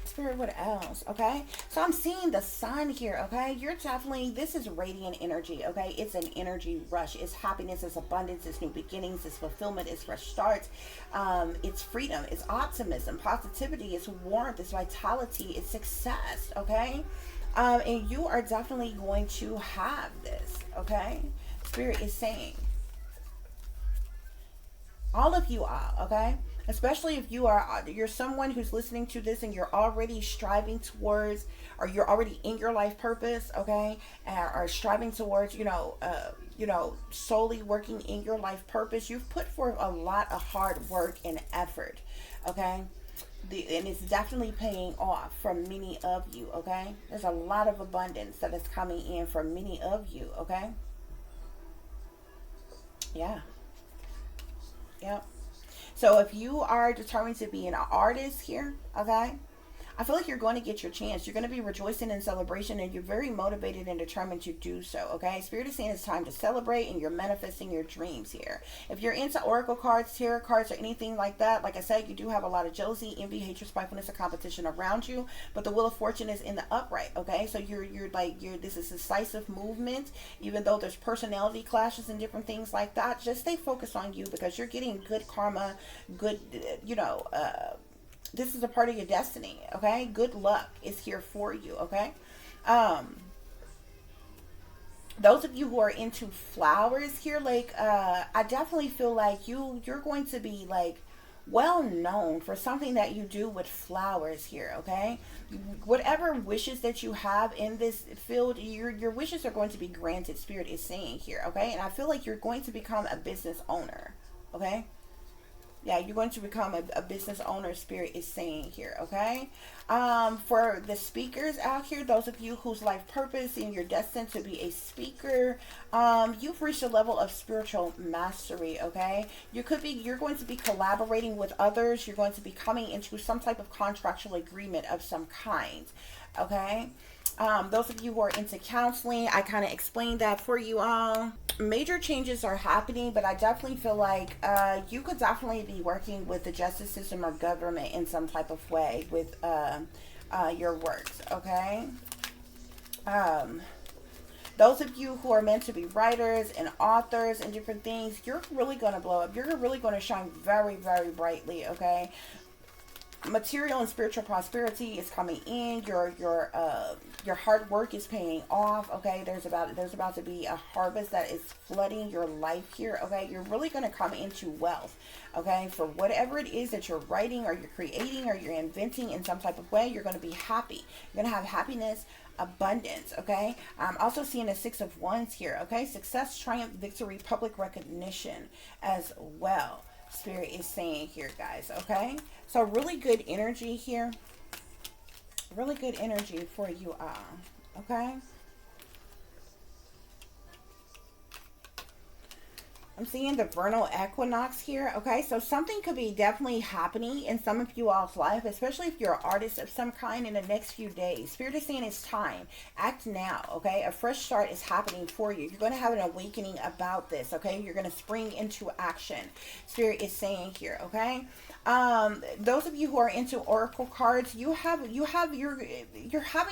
Spirit, what else? Okay, so I'm seeing the sun here. Okay, you're definitely, this is radiant energy. Okay, it's an energy rush. It's happiness, it's abundance, it's new beginnings, it's fulfillment, it's fresh starts, it's freedom, it's optimism, positivity, it's warmth, it's vitality, it's success. Okay, and you are definitely going to have this. Okay, Spirit is saying, all of you are, okay? Especially if you're someone who's listening to this and you're already striving towards, or you're already in your life purpose, okay? Or striving towards, solely working in your life purpose. You've put forth a lot of hard work and effort, okay? And it's definitely paying off for many of you, okay? There's a lot of abundance that is coming in for many of you, okay? Yeah. Yep. So if you are determined to be an artist here, okay, I feel like you're going to get your chance. You're going to be rejoicing in celebration, and you're very motivated and determined to do so, okay? Spirit is saying it's time to celebrate, and you're manifesting your dreams here. If you're into oracle cards, tarot cards, or anything like that, like I said, you do have a lot of jealousy, envy, hatred, spitefulness, and competition around you, but the Wheel of Fortune is in the upright, okay? So this is decisive movement, even though there's personality clashes and different things like that. Just stay focused on you, because you're getting good karma, good, this is a part of your destiny, okay? Good luck is here for you, okay? Those of you who are into flowers here, like, I definitely feel like you're going to be, like, well known for something that you do with flowers here, okay? Whatever wishes that you have in this field, your wishes are going to be granted, Spirit is saying here, okay? And I feel like you're going to become a business owner, okay? Yeah, you're going to become a business owner, Spirit is saying here, okay? For the speakers out here, those of you whose life purpose and you're destined to be a speaker, you've reached a level of spiritual mastery, okay? You're going to be collaborating with others. You're going to be coming into some type of contractual agreement of some kind, okay? Those of you who are into counseling, I kind of explained that for you all. Major changes are happening, but I definitely feel like you could definitely be working with the justice system or government in some type of way with your works, okay? Those of you who are meant to be writers and authors and different things, you're really going to blow up. You're really going to shine very, very brightly, okay? material and spiritual prosperity is coming in. Your hard work is paying off. Okay, there's about to be a harvest that is flooding your life here. Okay, you're really going to come into wealth. Okay, for whatever it is that you're writing or you're creating or you're inventing in some type of way, you're going to be happy. You're going to have happiness, abundance. Okay, I'm also seeing a 6 of Wands here. Okay, success, triumph, victory, public recognition as well. Spirit is saying here, guys. Okay, so really good energy here. Really good energy for you all. Okay, I'm seeing the vernal equinox here. Okay, so something could be definitely happening in some of you all's life, especially if you're an artist of some kind, in the next few days. Spirit is saying it's time. Act now. Okay, a fresh start is happening for you. You're going to have an awakening about this. Okay, you're going to spring into action. Spirit is saying here. Okay, those of you who are into oracle cards, you're having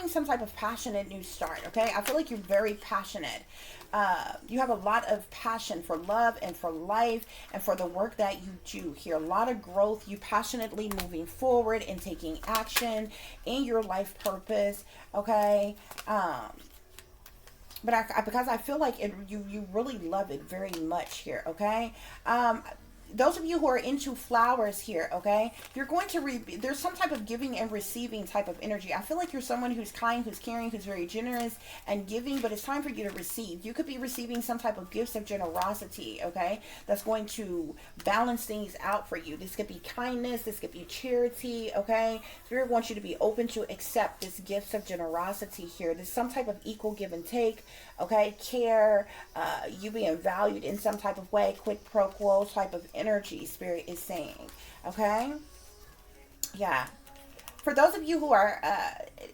some type of passionate new start. Okay, I feel like you're very passionate. You have a lot of passion for love and for life and for the work that you do here. A lot of growth. You passionately moving forward and taking action in your life purpose. Okay. But because I feel like you really love it very much here. Okay. Those of you who are into flowers here, okay, you're going to there's some type of giving and receiving type of energy. I feel like you're someone who's kind, who's caring, who's very generous and giving, but it's time for you to receive. You could be receiving some type of gifts of generosity, okay, that's going to balance things out for you. This could be kindness, this could be charity, okay. Spirit wants you to be open to accept this gifts of generosity here. There's some type of equal give and take, okay, care, you being valued in some type of way, quid pro quo type of energy. Spirit is saying, okay, yeah. For those of you who are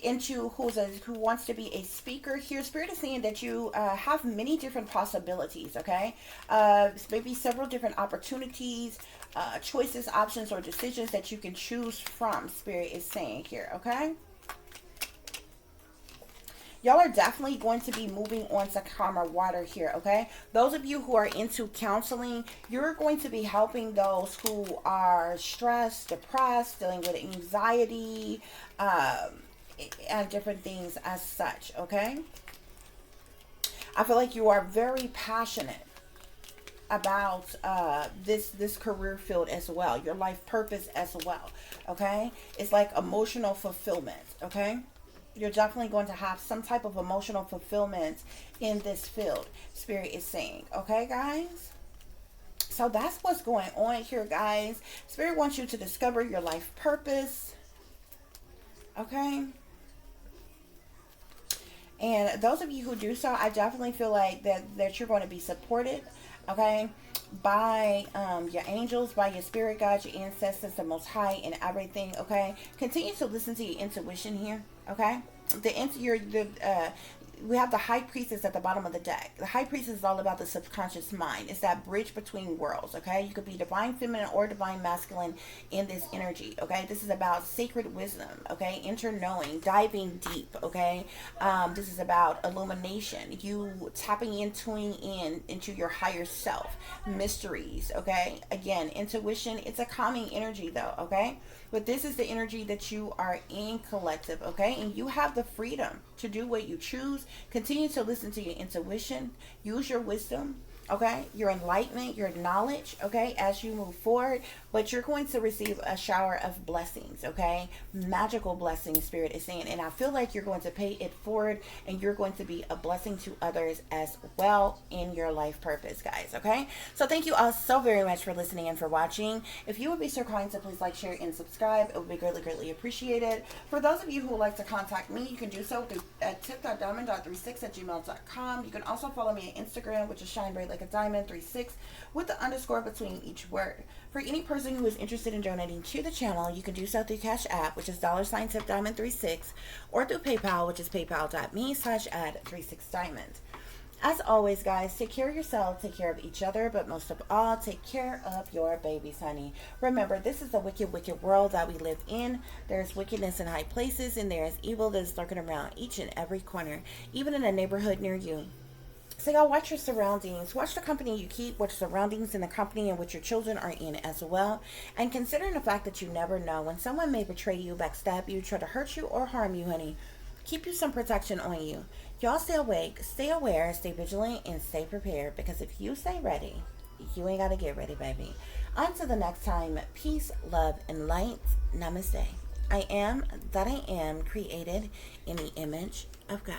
who wants to be a speaker here, Spirit is saying that you have many different possibilities. Okay, maybe several different opportunities, choices, options, or decisions that you can choose from. Spirit is saying here. Okay. Y'all are definitely going to be moving on to calmer water here, okay? Those of you who are into counseling, you're going to be helping those who are stressed, depressed, dealing with anxiety, and different things as such, okay? I feel like you are very passionate about this career field as well, your life purpose as well, okay? It's like emotional fulfillment, okay? You're definitely going to have some type of emotional fulfillment in this field, Spirit is saying. Okay, guys? So that's what's going on here, guys. Spirit wants you to discover your life purpose. Okay? And those of you who do so, I definitely feel like that you're going to be supported, okay, by your angels, by your spirit guides, your ancestors, the Most High, and everything. Okay, continue to listen to your intuition here. Okay, we have the High Priestess at the bottom of the deck. The High Priestess is all about the subconscious mind. It's that bridge between worlds, okay? You could be divine feminine or divine masculine in this energy, okay? This is about sacred wisdom, okay? Inter-knowing, diving deep, okay? This is about illumination, you tapping into your higher self, mysteries, okay? Again, intuition, it's a calming energy though, okay? But this is the energy that you are in, collective, okay? And you have the freedom to do what you choose. Continue to listen to your intuition. Use your wisdom, okay? Your enlightenment, your knowledge, okay? As you move forward. But you're going to receive a shower of blessings, okay? Magical blessings, Spirit is saying. And I feel like you're going to pay it forward. And you're going to be a blessing to others as well in your life purpose, guys, okay? So thank you all so very much for listening and for watching. If you would be so kind to please like, share, and subscribe, it would be greatly, greatly appreciated. For those of you who would like to contact me, you can do so through tip.diamond.36@gmail.com. You can also follow me on Instagram, which is shine bright like a diamond 36 with the underscore between each word. For any person who is interested in donating to the channel, you can do so through CASHAPP, which is $tipdiamond36, or through PayPal, which is paypal.me/add36diamond. As always, guys, take care of yourself, take care of each other, but most of all, take care of your babies, honey. Remember, this is a wicked, wicked world that we live in. There's wickedness in high places, and there is evil that is lurking around each and every corner, even in a neighborhood near you. So y'all watch your surroundings. Watch the company you keep, watch surroundings in the company in which your children are in as well. And considering the fact that you never know when someone may betray you, backstab you, try to hurt you, or harm you, honey, keep you some protection on you. Y'all stay awake, stay aware, stay vigilant, and stay prepared. Because if you stay ready, you ain't got to get ready, baby. Until the next time, peace, love, and light. Namaste. I am that I am, created in the image of God.